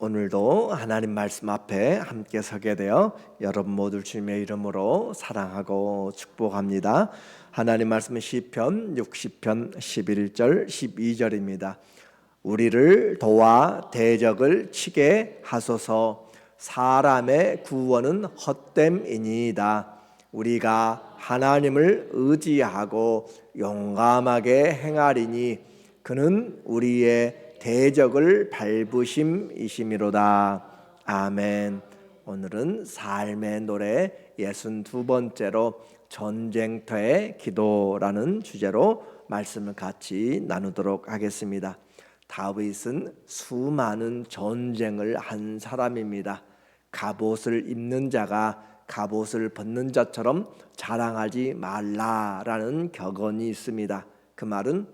오늘도 하나님 말씀 앞에 함께 서게 되어 여러분 모두 주님의 이름으로 사랑하고 축복합니다. 하나님 말씀은 시편 60편 11절 12절입니다. 우리를 도와 대적을 치게 하소서. 사람의 구원은 헛됨이니이다. 우리가 하나님을 의지하고 용감하게 행하리니 그는 우리의 대적을 밟으심이시미로다. 아멘. 오늘은 삶의 노래 62번째로 전쟁터의 기도라는 주제로 말씀을 같이 나누도록 하겠습니다. 다윗은 수많은 전쟁을 한 사람입니다. 갑옷을 입는 자가 갑옷을 벗는 자처럼 자랑하지 말라라는 격언이 있습니다. 그 말은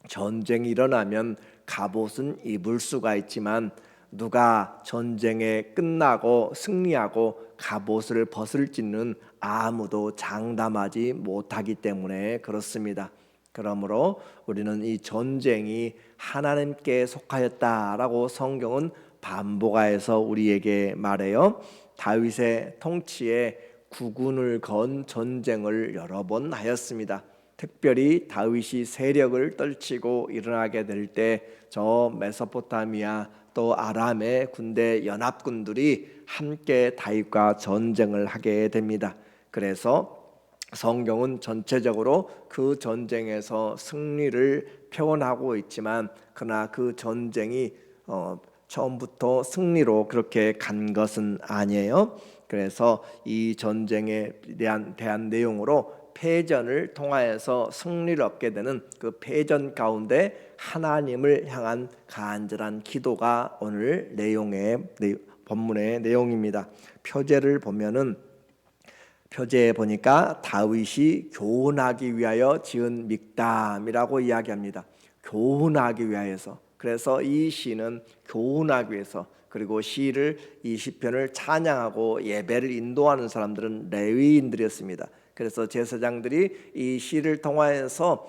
전쟁이 일어나면 갑옷은 입을 수가 있지만 누가 전쟁에 끝나고 승리하고 갑옷을 벗을지는 아무도 장담하지 못하기 때문에 그렇습니다. 그러므로 우리는 이 전쟁이 하나님께 속하였다라고 성경은 반복하여서 우리에게 말해요. 다윗의 통치에 국군을 건 전쟁을 여러 번 하였습니다. 특별히 다윗이 세력을 떨치고 일어나게 될 때 저 메소포타미아 또 아람의 군대 연합군들이 함께 다윗과 전쟁을 하게 됩니다. 그래서 성경은 전체적으로 그 전쟁에서 승리를 표현하고 있지만 그러나 그 전쟁이 처음부터 승리로 그렇게 간 것은 아니에요. 그래서 이 전쟁에 대한 내용으로 패전을 통하여서 승리를 얻게 되는 그 패전 가운데 하나님을 향한 간절한 기도가 오늘 본문의 내용입니다. 표제를 보면은 표제에 보니까 다윗이 교훈하기 위하여 지은 믹담이라고 이야기합니다. 교훈하기 위하여서. 그래서 이 시는 교훈하기 위해서, 그리고 이 시편을 찬양하고 예배를 인도하는 사람들은 레위인들이었습니다. 그래서 제사장들이 이 시를 통하여서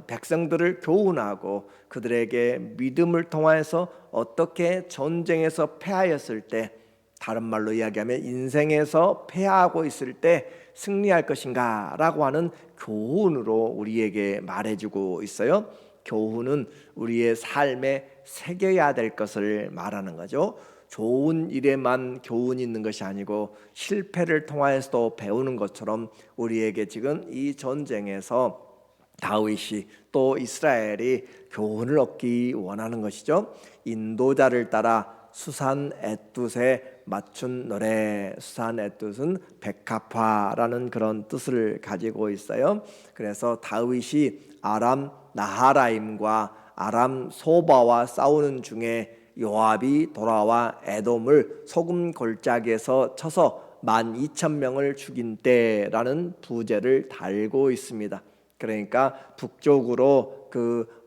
백성들을 교훈하고 그들에게 믿음을 통하여서 어떻게 전쟁에서 패하였을 때, 다른 말로 이야기하면 인생에서 패하고 있을 때 승리할 것인가 라고 하는 교훈으로 우리에게 말해주고 있어요. 교훈은 우리의 삶에 새겨야 될 것을 말하는 거죠. 좋은 일에만 교훈이 있는 것이 아니고 실패를 통하여서도 배우는 것처럼 우리에게 지금 이 전쟁에서 다윗이 또 이스라엘이 교훈을 얻기 원하는 것이죠. 인도자를 따라 수산 에뚜세 맞춘 노래. 수산 에뚜스는 백합화라는 그런 뜻을 가지고 있어요. 그래서 다윗이 아람 나하라임과 아람 소바와 싸우는 중에 요압이 돌아와 에돔을 소금 골짜기에서 쳐서 12,000명을 죽인 때라는 부제를 달고 있습니다. 그러니까 북쪽으로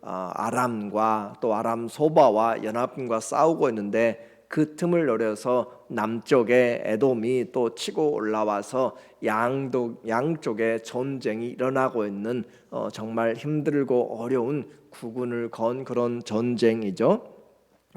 아람과 또 아람 소바와 연합군과 싸우고 있는데 그 틈을 노려서 남쪽에 에돔이 또 치고 올라와서 양쪽에 전쟁이 일어나고 있는 정말 힘들고 어려운 국군을 건 그런 전쟁이죠.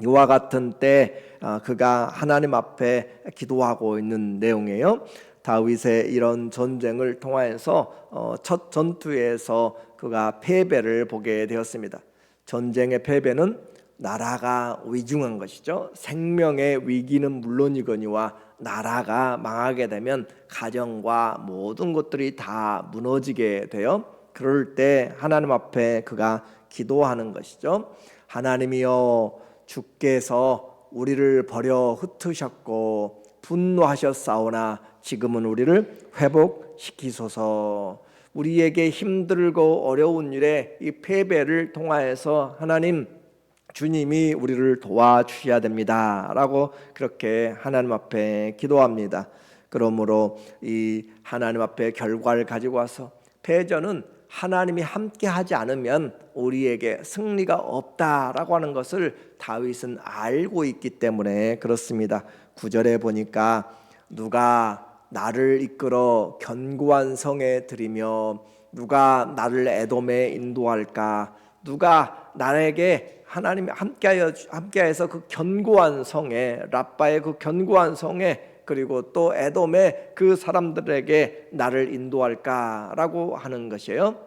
이와 같은 때 그가 하나님 앞에 기도하고 있는 내용이에요. 다윗의 이런 전쟁을 통하여서 첫 전투에서 그가 패배를 보게 되었습니다. 전쟁의 패배는 나라가 위중한 것이죠. 생명의 위기는 물론이거니와 나라가 망하게 되면 가정과 모든 것들이 다 무너지게 돼요. 그럴 때 하나님 앞에 그가 기도하는 것이죠. 하나님이여, 주께서 우리를 버려 흩으셨고 분노하셨사오나 지금은 우리를 회복시키소서. 우리에게 힘들고 어려운 일에 이 패배를 통하여서 하나님 주님이 우리를 도와주셔야 됩니다 라고 그렇게 하나님 앞에 기도합니다. 그러므로 이 하나님 앞에 결과를 가지고 와서 패전은 하나님이 함께 하지 않으면 우리에게 승리가 없다라고 하는 것을 다윗은 알고 있기 때문에 그렇습니다. 9절에 보니까 누가 나를 이끌어 견고한 성에 들이며 누가 나를 에돔에 인도할까, 누가 나에게 하나님이 함께해서 그 견고한 성에, 라빠의 그 견고한 성에, 그리고 또 에돔의 그 사람들에게 나를 인도할까라고 하는 것이에요.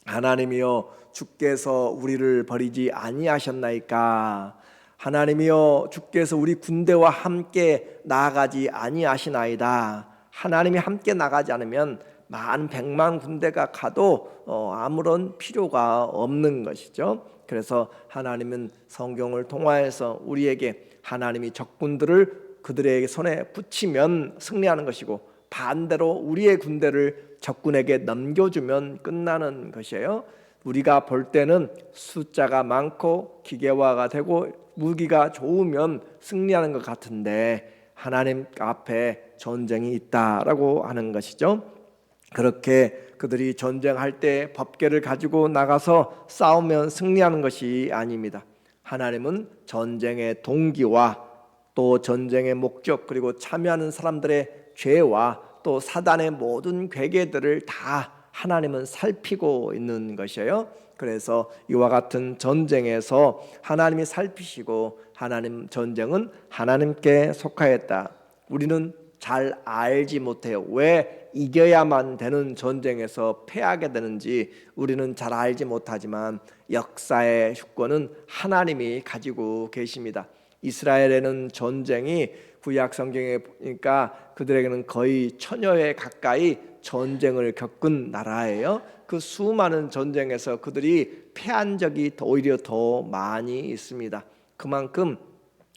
하나님이여 주께서 우리를 버리지 아니하셨나이까. 하나님이여 주께서 우리 군대와 함께 나아가지 아니하시나이다. 하나님이 함께 나가지 않으면 만 백만 군대가 가도 아무런 필요가 없는 것이죠. 그래서 하나님은 성경을 통하여서 우리에게 하나님이 적군들을 그들의 손에 붙이면 승리하는 것이고, 반대로 우리의 군대를 적군에게 넘겨주면 끝나는 것이에요. 우리가 볼 때는 숫자가 많고 기계화가 되고 무기가 좋으면 승리하는 것 같은데, 하나님 앞에 전쟁이 있다라고 하는 것이죠. 그렇게 그들이 전쟁할 때 법궤를 가지고 나가서 싸우면 승리하는 것이 아닙니다. 하나님은 전쟁의 동기와 또 전쟁의 목적, 그리고 참여하는 사람들의 죄와 또 사단의 모든 괴계들을 다 하나님은 살피고 있는 것이에요. 그래서 이와 같은 전쟁에서 하나님이 살피시고, 하나님 전쟁은 하나님께 속하였다. 우리는 잘 알지 못해요. 왜 이겨야만 되는 전쟁에서 패하게 되는지 우리는 잘 알지 못하지만, 역사의 주권은 하나님이 가지고 계십니다. 이스라엘에는 전쟁이 구약 성경에 보니까 그들에게는 거의 1000여회 가까이 전쟁을 겪은 나라예요. 그 수많은 전쟁에서 그들이 패한 적이 오히려 더 많이 있습니다. 그만큼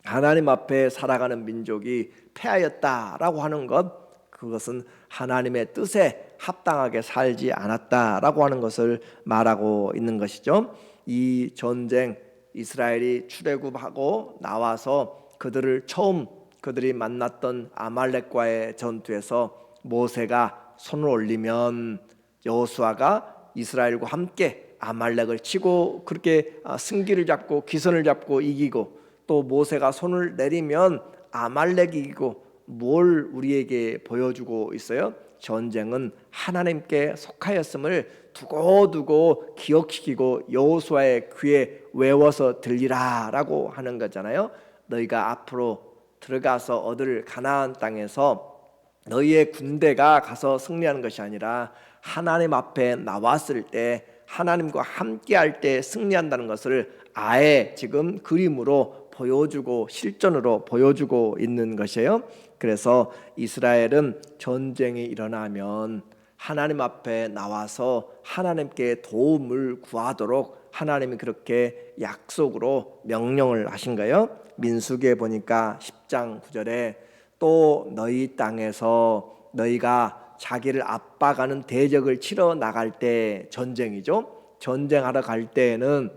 하나님 앞에 살아가는 민족이 패하였다라고 하는 것, 그것은 하나님의 뜻에 합당하게 살지 않았다라고 하는 것을 말하고 있는 것이죠. 이 전쟁, 이스라엘이 출애굽하고 나와서 그들이 만났던 아말렉과의 전투에서 모세가 손을 올리면 여호수아가 이스라엘과 함께 아말렉을 치고 그렇게 승기를 잡고 기선을 잡고 이기고, 또 모세가 손을 내리면 아말렉이 이기고, 뭘 우리에게 보여주고 있어요? 전쟁은 하나님께 속하였음을 두고두고 기억시키고 여호수아의 귀에 외워서 들리라라고 하는 거잖아요. 너희가 앞으로 들어가서 얻을 가나안 땅에서 너희의 군대가 가서 승리하는 것이 아니라 하나님 앞에 나왔을 때, 하나님과 함께할 때 승리한다는 것을 아예 지금 그림으로 보여주고 실전으로 보여주고 있는 것이에요. 그래서 이스라엘은 전쟁이 일어나면 하나님 앞에 나와서 하나님께 도움을 구하도록 하나님이 그렇게 약속으로 명령을 하신 거예요. 민수기에 보니까 10장 9절에 또 너희 땅에서 너희가 자기를 압박하는 대적을 치러 나갈 때, 전쟁이죠. 전쟁하러 갈 때에는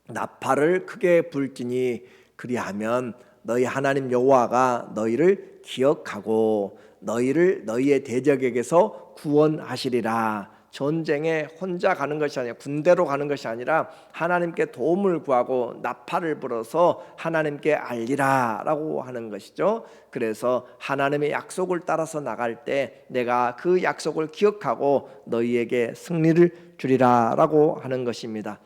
나팔을 크게 불지니 그리하면 너희 하나님 여호와가 너희를 기억하고 너희를 너희의 대적에게서 구원하시리라. 전쟁에 혼자 가는 것이 아니라, 군대로 가는 것이 아니라 하나님께 도움을 구하고 나팔을 불어서 하나님께 알리라라고 하는 것이죠. 그래서 하나님의 약속을 따라서 나갈 때 내가 그 약속을 기억하고 너희에게 승리를 주리라라고 하는 것입니다.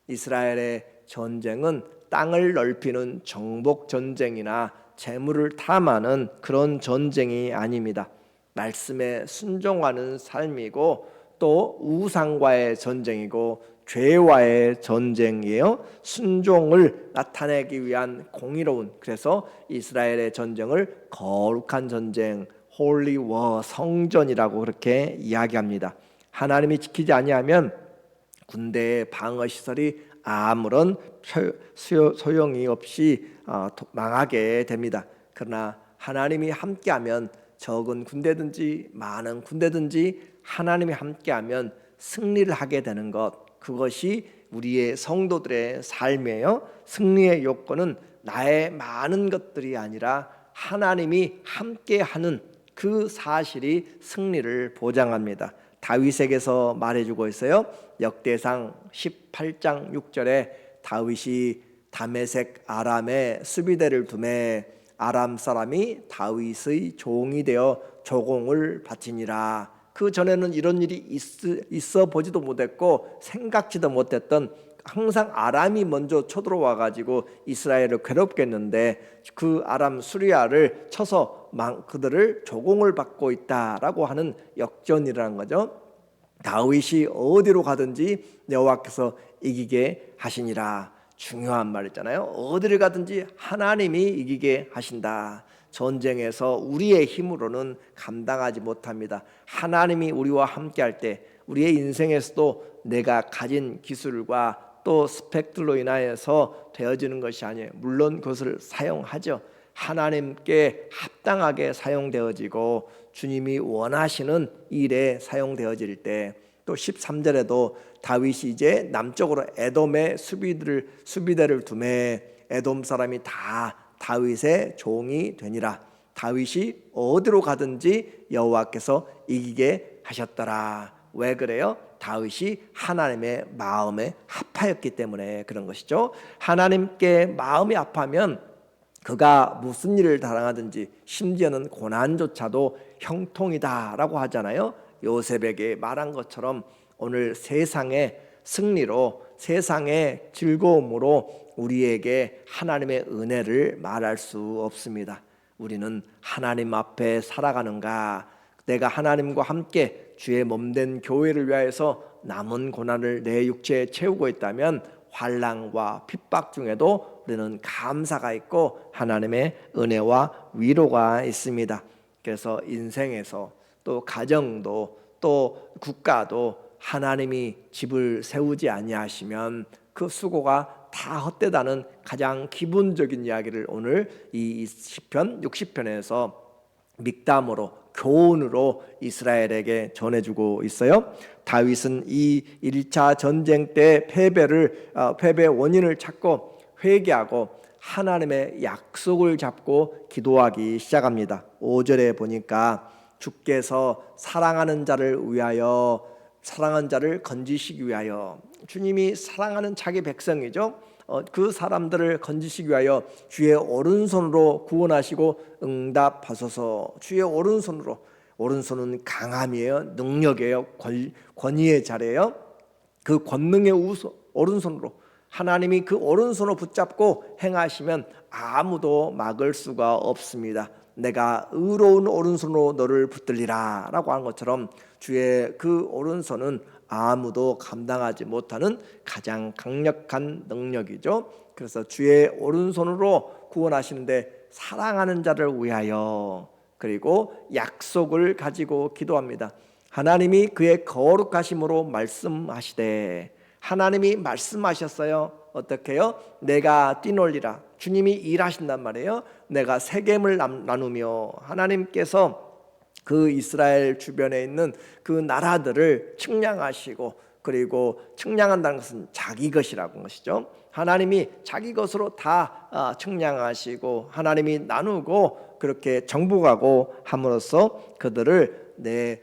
이스라엘의 전쟁은 땅을 넓히는 정복 전쟁이나 재물을 탐하는 그런 전쟁이 아닙니다. 말씀에 순종하는 삶이고, 또 우상과의 전쟁이고 죄와의 전쟁이에요. 순종을 나타내기 위한 공의로운, 그래서 이스라엘의 전쟁을 거룩한 전쟁, 홀리 워, 성전이라고 그렇게 이야기합니다. 하나님이 지키지 아니하면 군대의 방어 시설이 아무런 소용이 없이 망하게 됩니다. 그러나 하나님이 함께하면 적은 군대든지 많은 군대든지 하나님이 함께하면 승리를 하게 되는 것, 그것이 우리의 성도들의 삶이에요. 승리의 요건은 나의 많은 것들이 아니라 하나님이 함께하는 그 사실이 승리를 보장합니다. 다윗에게서 말해주고 있어요. 역대상 18장 6절에 다윗이 다메섹 아람에 수비대를 두매 아람 사람이 다윗의 종이 되어 조공을 바치니라. 그 전에는 이런 일이 있어 보지도 못했고 생각지도 못했던 항상 아람이 먼저 쳐들어와 가지고 이스라엘을 괴롭겠는데 그 아람 수리아를 쳐서 그들을 조공을 받고 있다라고 하는 역전이라는 거죠. 다윗이 어디로 가든지 여호와께서 이기게 하시니라. 중요한 말이잖아요. 어디를 가든지 하나님이 이기게 하신다. 전쟁에서 우리의 힘으로는 감당하지 못합니다. 하나님이 우리와 함께할 때 우리의 인생에서도 내가 가진 기술과 또 스펙들로 인하여서 되어지는 것이 아니에요. 물론 그것을 사용하죠. 하나님께 합당하게 사용되어지고 주님이 원하시는 일에 사용되어질 때, 또 13절에도 다윗이 이제 남쪽으로 에돔의 수비대를 두매 에돔 사람이 다 다윗의 종이 되니라. 다윗이 어디로 가든지 여호와께서 이기게 하셨더라. 왜 그래요? 다윗이 하나님의 마음에 합하였기 때문에 그런 것이죠. 하나님께 마음이 합하면 그가 무슨 일을 당하든지 심지어는 고난조차도 형통이다라고 하잖아요. 요셉에게 말한 것처럼 오늘 세상의 승리로, 세상의 즐거움으로 우리에게 하나님의 은혜를 말할 수 없습니다. 우리는 하나님 앞에 살아가는가, 내가 하나님과 함께 주의 몸된 교회를 위하여서 남은 고난을 내 육체에 채우고 있다면 환난과 핍박 중에도 우리는 감사가 있고 하나님의 은혜와 위로가 있습니다. 그래서 인생에서 또 가정도 또 국가도 하나님이 집을 세우지 아니하시면 그 수고가 다 헛되다는 가장 기본적인 이야기를 오늘 이 시편 60편에서 믹담으로, 교훈으로 이스라엘에게 전해주고 있어요. 다윗은 이 1차 전쟁 때 패배의 원인을 찾고 회개하고 하나님의 약속을 잡고 기도하기 시작합니다. 5절에 보니까 주께서 사랑하는 자를 위하여, 사랑하는 자를 건지시기 위하여, 주님이 사랑하는 자기 백성이죠. 그 사람들을 건지시기 위하여 주의 오른손으로 구원하시고 응답하소서. 주의 오른손으로, 오른손은 강함이에요, 능력이에요, 권위의 자리예요. 그 권능의 오른손으로 하나님이 그 오른손을 붙잡고 행하시면 아무도 막을 수가 없습니다. 내가 의로운 오른손으로 너를 붙들리라 라고 하는 것처럼 주의 그 오른손은 아무도 감당하지 못하는 가장 강력한 능력이죠. 그래서 주의 오른손으로 구원하시는데 사랑하는 자를 위하여, 그리고 약속을 가지고 기도합니다. 하나님이 그의 거룩하심으로 말씀하시되, 하나님이 말씀하셨어요. 어떻게 해요? 내가 뛰놀리라. 주님이 일하신단 말이에요. 내가 세겜을 나누며, 하나님께서 그 이스라엘 주변에 있는 그 나라들을 측량하시고, 그리고 측량한다는 것은 자기 것이라고 하는 것이죠. 하나님이 자기 것으로 다 측량하시고 하나님이 나누고 그렇게 정복하고 함으로써 그들을 내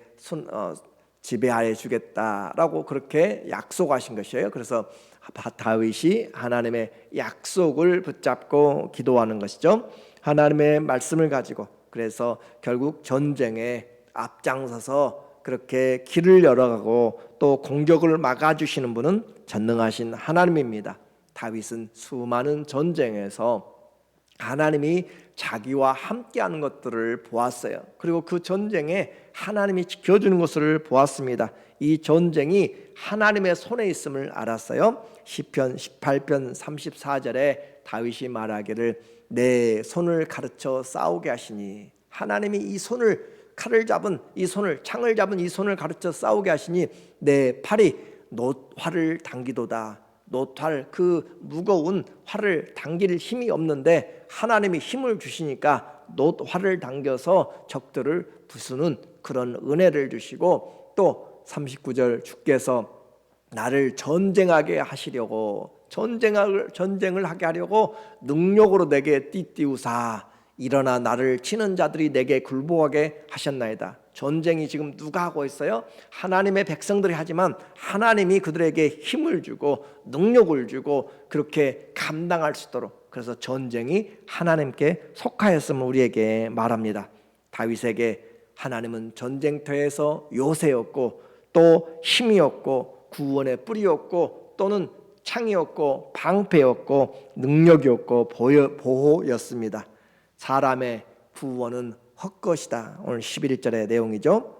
지배하여 주겠다라고 그렇게 약속하신 것이에요. 그래서 다윗이 하나님의 약속을 붙잡고 기도하는 것이죠. 하나님의 말씀을 가지고, 그래서 결국 전쟁에 앞장서서 그렇게 길을 열어가고 또 공격을 막아주시는 분은 전능하신 하나님입니다. 다윗은 수많은 전쟁에서 하나님이 자기와 함께하는 것들을 보았어요. 그리고 그 전쟁에 하나님이 지켜주는 것을 보았습니다. 이 전쟁이 하나님의 손에 있음을 알았어요. 시편 18편 34절에 다윗이 말하기를 내 손을 가르쳐 싸우게 하시니, 하나님이 이 손을, 칼을 잡은 이 손을, 창을 잡은 이 손을 가르쳐 싸우게 하시니 내 팔이 놋활을 당기도다. 놋활, 그 무거운 활을 당길 힘이 없는데 하나님이 힘을 주시니까 놋활을 당겨서 적들을 부수는 그런 은혜를 주시고, 또 39절 주께서 나를 전쟁하게 하시려고, 전쟁을 하게 하려고 능력으로 내게 띠띠우사 일어나 나를 치는 자들이 내게 굴복하게 하셨나이다. 전쟁이 지금 누가 하고 있어요? 하나님의 백성들이 하지만 하나님이 그들에게 힘을 주고 능력을 주고 그렇게 감당할 수 있도록, 그래서 전쟁이 하나님께 속하였음을 우리에게 말합니다. 다윗에게 하나님은 전쟁터에서 요새였고 또 힘이었고 구원의 뿌리였고 또는 창이었고 방패였고 능력이었고 보호였습니다. 사람의 구원은 헛것이다. 오늘 11절의 내용이죠.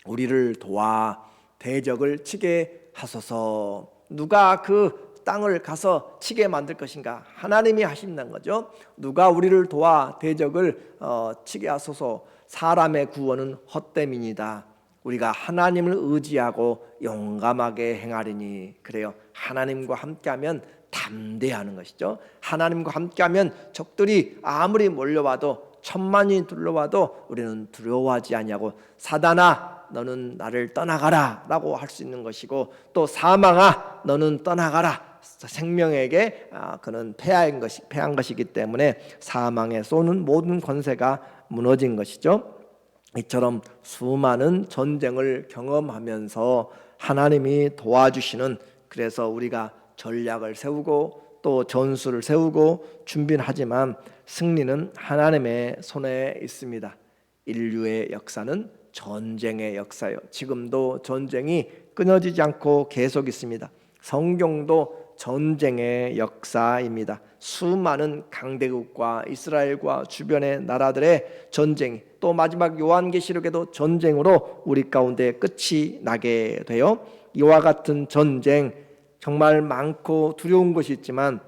우리를 도와 대적을 치게 하소서. 누가 그 땅을 가서 치게 만들 것인가? 하나님이 하신다는 거죠. 누가 우리를 도와 대적을 치게 하소서. 사람의 구원은 헛됨이니다. 우리가 하나님을 의지하고 용감하게 행하리니. 그래요. 하나님과 함께하면 담대하는 것이죠. 하나님과 함께하면 적들이 아무리 몰려와도 천만이 둘러와도 우리는 두려워하지 아니하고 사단아 너는 나를 떠나가라 라고 할 수 있는 것이고, 또 사망아 너는 떠나가라. 생명에게 그는 패한 것이기 때문에 사망에 쏘는 모든 권세가 무너진 것이죠. 이처럼 수많은 전쟁을 경험하면서 하나님이 도와주시는, 그래서 우리가 전략을 세우고 또 전술을 세우고 준비는 하지만 승리는 하나님의 손에 있습니다. 인류의 역사는 전쟁의 역사요. 지금도 전쟁이 끊어지지 않고 계속 있습니다. 성경도 전쟁의 역사입니다. 수많은 강대국과 이스라엘과 주변의 나라들의 전쟁, 또 마지막 요한계시록에도 전쟁으로 우리 가운데 끝이 나게 돼요. 이와 같은 전쟁 정말 많고 두려운 것이 있지만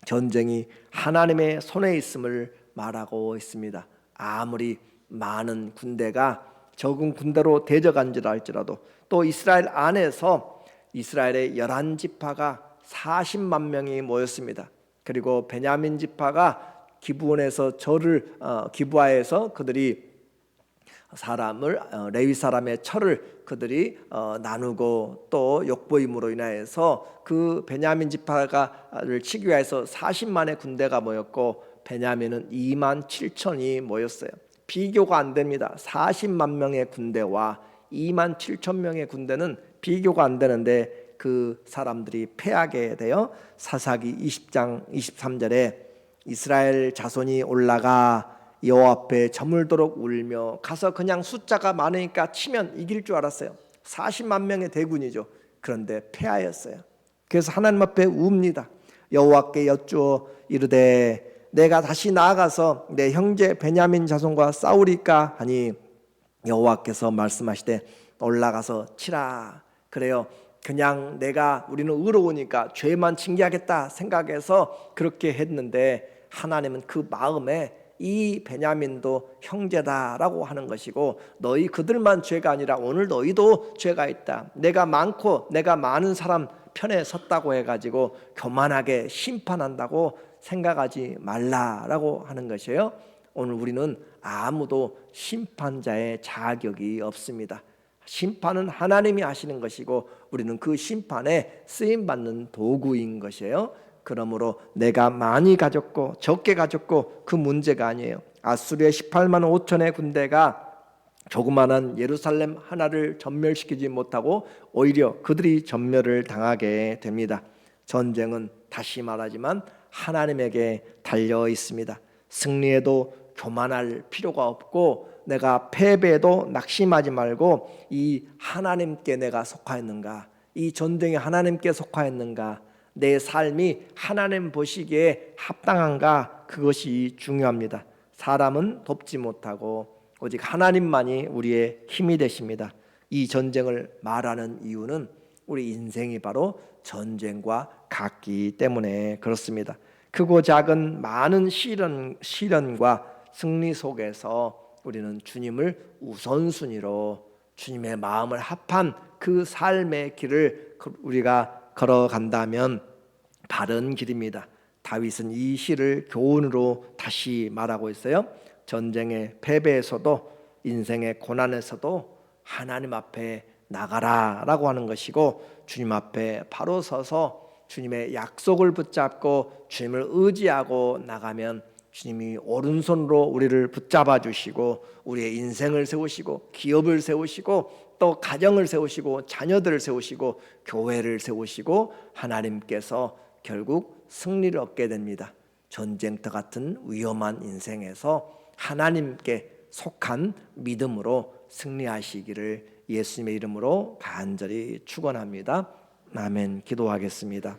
전쟁이 하나님의 손에 있음을 말하고 있습니다. 아무리 많은 군대가 적은 군대로 대적한지라 할지라도, 또 이스라엘 안에서 이스라엘의 11지파가 40만 명이 모였습니다. 그리고 베냐민 지파가 기브온에서 기브아에서 그들이 레위 사람의 철을 그들이 나누고, 또 욕보임으로 인하여서 그 베냐민 지파를 치기 위해서 40만의 군대가 모였고 베냐민은 2만 7천이 모였어요. 비교가 안 됩니다. 40만 명의 군대와 2만 7천 명의 군대는 비교가 안 되는데 그 사람들이 패하게 돼요. 사사기 20장 23절에 이스라엘 자손이 올라가 여호와 앞에 저물도록 울며, 가서 그냥 숫자가 많으니까 치면 이길 줄 알았어요. 40만 명의 대군이죠. 그런데 패하였어요. 그래서 하나님 앞에 웁니다. 여호와께 여쭈어 이르되 내가 다시 나아가서 내 형제 베냐민 자손과 싸우리까 하니 여호와께서 말씀하시되 올라가서 치라. 그래요. 그냥 우리는 의로우니까 죄만 징계하겠다 생각해서 그렇게 했는데, 하나님은 그 마음에 이 베냐민도 형제다라고 하는 것이고, 너희 그들만 죄가 아니라 오늘 너희도 죄가 있다. 내가 많은 사람 편에 섰다고 해가지고 교만하게 심판한다고 생각하지 말라라고 하는 것이에요. 오늘 우리는 아무도 심판자의 자격이 없습니다. 심판은 하나님이 하시는 것이고 우리는 그 심판에 쓰임받는 도구인 것이에요. 그러므로 내가 많이 가졌고 적게 가졌고 그 문제가 아니에요. 아수르의 18만 5천의 군대가 조그마한 예루살렘 하나를 전멸시키지 못하고 오히려 그들이 전멸을 당하게 됩니다. 전쟁은 다시 말하지만 하나님에게 달려 있습니다. 승리에도 교만할 필요가 없고, 내가 패배에도 낙심하지 말고 이 하나님께 내가 속하였는가, 이 전쟁에 하나님께 속하였는가, 내 삶이 하나님 보시기에 합당한가, 그것이 중요합니다. 사람은 돕지 못하고 오직 하나님만이 우리의 힘이 되십니다. 이 전쟁을 말하는 이유는 우리 인생이 바로 전쟁과 같기 때문에 그렇습니다. 크고 작은 많은 시련과 승리 속에서 우리는 주님을 우선순위로, 주님의 마음을 합한 그 삶의 길을 우리가 걸어간다면 바른 길입니다. 다윗은 이 시를 교훈으로 다시 말하고 있어요. 전쟁의 패배에서도 인생의 고난에서도 하나님 앞에 나가라라고 하는 것이고, 주님 앞에 바로 서서 주님의 약속을 붙잡고 주님을 의지하고 나가면 주님이 오른손으로 우리를 붙잡아 주시고 우리의 인생을 세우시고 기업을 세우시고 또 가정을 세우시고 자녀들을 세우시고 교회를 세우시고 하나님께서 결국 승리를 얻게 됩니다. 전쟁터 같은 위험한 인생에서 하나님께 속한 믿음으로 승리하시기를 예수님의 이름으로 간절히 축원합니다. 아멘. 기도하겠습니다.